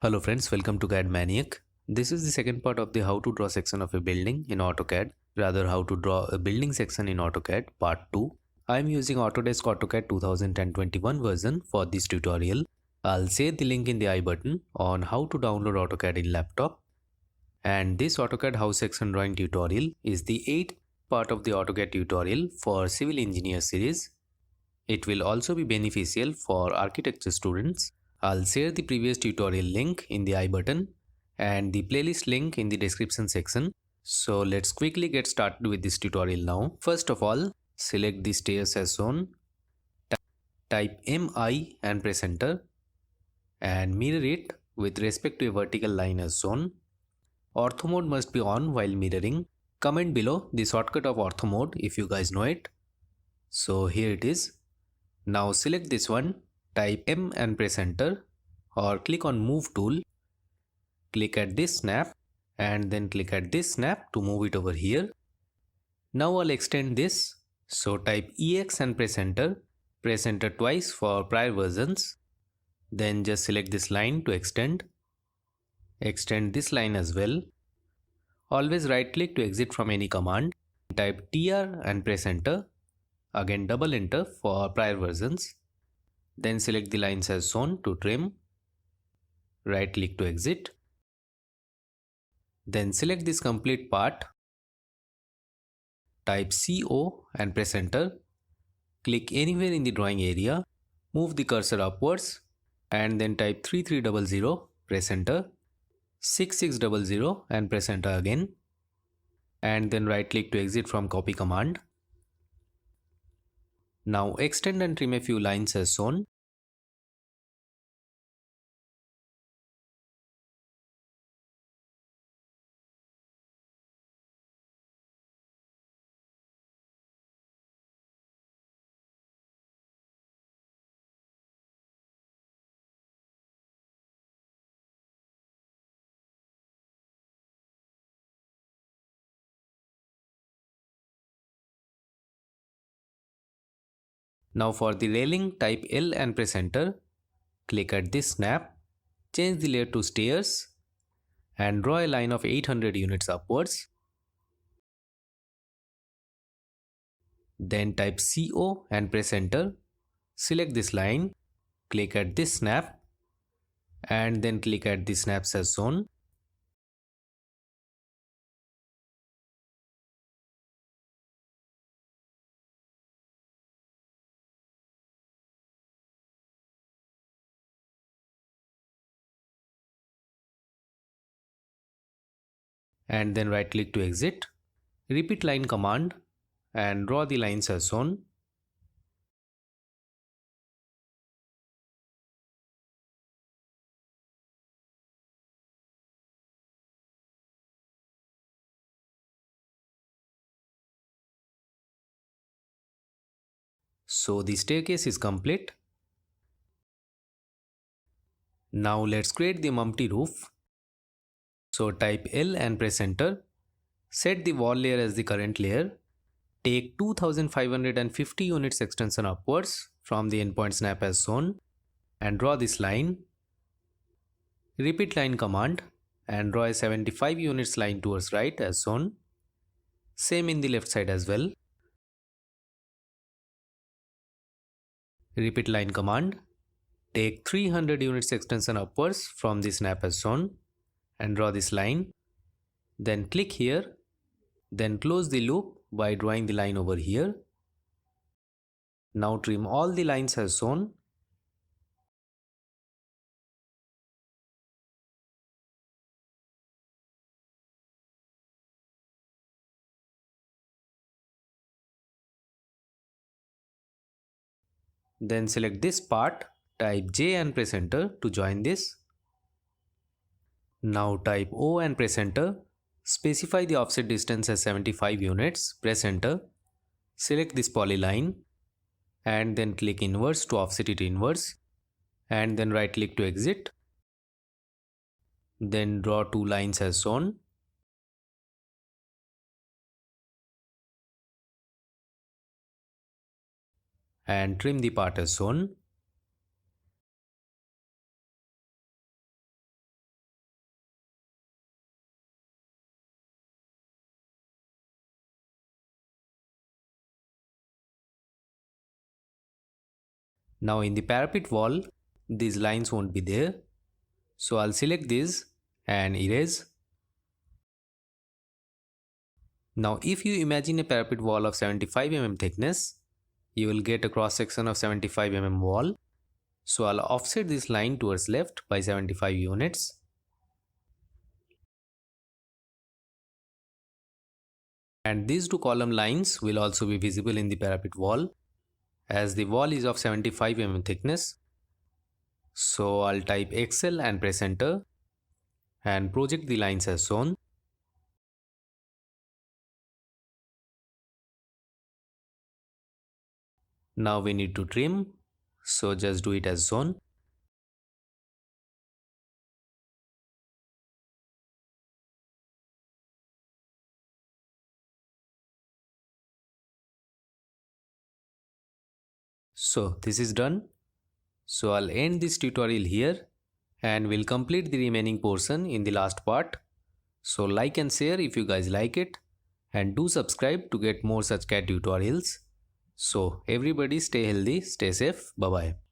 Hello friends, welcome to CAD Maniac. This is the second part of the how to draw section of a building in AutoCAD, rather how to draw a building section in AutoCAD part 2. I am using Autodesk AutoCAD 2021 version for this tutorial. I'll share the link in the I button on how to download AutoCAD in laptop. And this AutoCAD house section drawing tutorial is the 8th part of the AutoCAD tutorial for civil engineer series. It will also be beneficial for architecture students. I'll share the previous tutorial link in the I button and the playlist link in the description section. So let's quickly get started with this tutorial now. First of all, select the stairs as shown. Type MI and press enter and mirror it with respect to a vertical line as shown. Ortho mode must be on while mirroring. Comment below the shortcut of ortho mode if you guys know it. So here it is. Now select this one, type M and press enter or click on move tool. Click at this snap and then click at this snap to move it over here. Now I'll extend this. So type EX and press enter. Press enter twice for prior versions. Then just select this line to extend. Extend this line as well. Always right click to exit from any command. Type TR and press enter. Again double enter for prior versions. Then select the lines as shown to trim. Right click to exit. Then select this complete part. Type CO and press enter. Click anywhere in the drawing area. Move the cursor upwards and then type 3300. Press enter. 6600 and press enter again. And then right click to exit from copy command. Now extend and trim a few lines as shown. Now for the railing, type L and press enter. Click at this snap. Change the layer to stairs and draw a line of 800 units upwards. Then type CO and press enter. Select this line. Click at this snap and then click at the snaps as shown. And then right click to exit. Repeat line command and draw the lines as shown. So the staircase is complete. Now let's create the Mumpty roof. So type L and press enter. Set the wall layer as the current layer. Take 2550 units extension upwards from the endpoint snap as shown and draw this line. Repeat line command and draw a 75 units line towards right as shown. Same in the left side as well. Repeat line command. Take 300 units extension upwards from the snap as shown and draw this line. Then click here. Then close the loop by drawing the line over here. Now trim all the lines as shown. Then select this part, type J and press enter to join this. Now type O and press enter. Specify the offset distance as 75 units, press enter. Select this polyline and then click inverse to offset it inverse and then right click to exit. Then draw two lines as shown. And trim the part as shown. Now in the parapet wall, these lines won't be there. So I'll select this and erase. Now if you imagine a parapet wall of 75 mm thickness, you will get a cross section of 75 mm wall. So I'll offset this line towards left by 75 units. And these two column lines will also be visible in the parapet wall, as the wall is of 75 mm thickness. So I'll type Excel and press enter and project the lines as shown. Now we need to trim, so just do it as shown. So this is done. So I'll end this tutorial here and we'll complete the remaining portion in the last part. So like and share if you guys like it, and do subscribe to get more such CAD tutorials. So everybody stay healthy, stay safe, bye bye.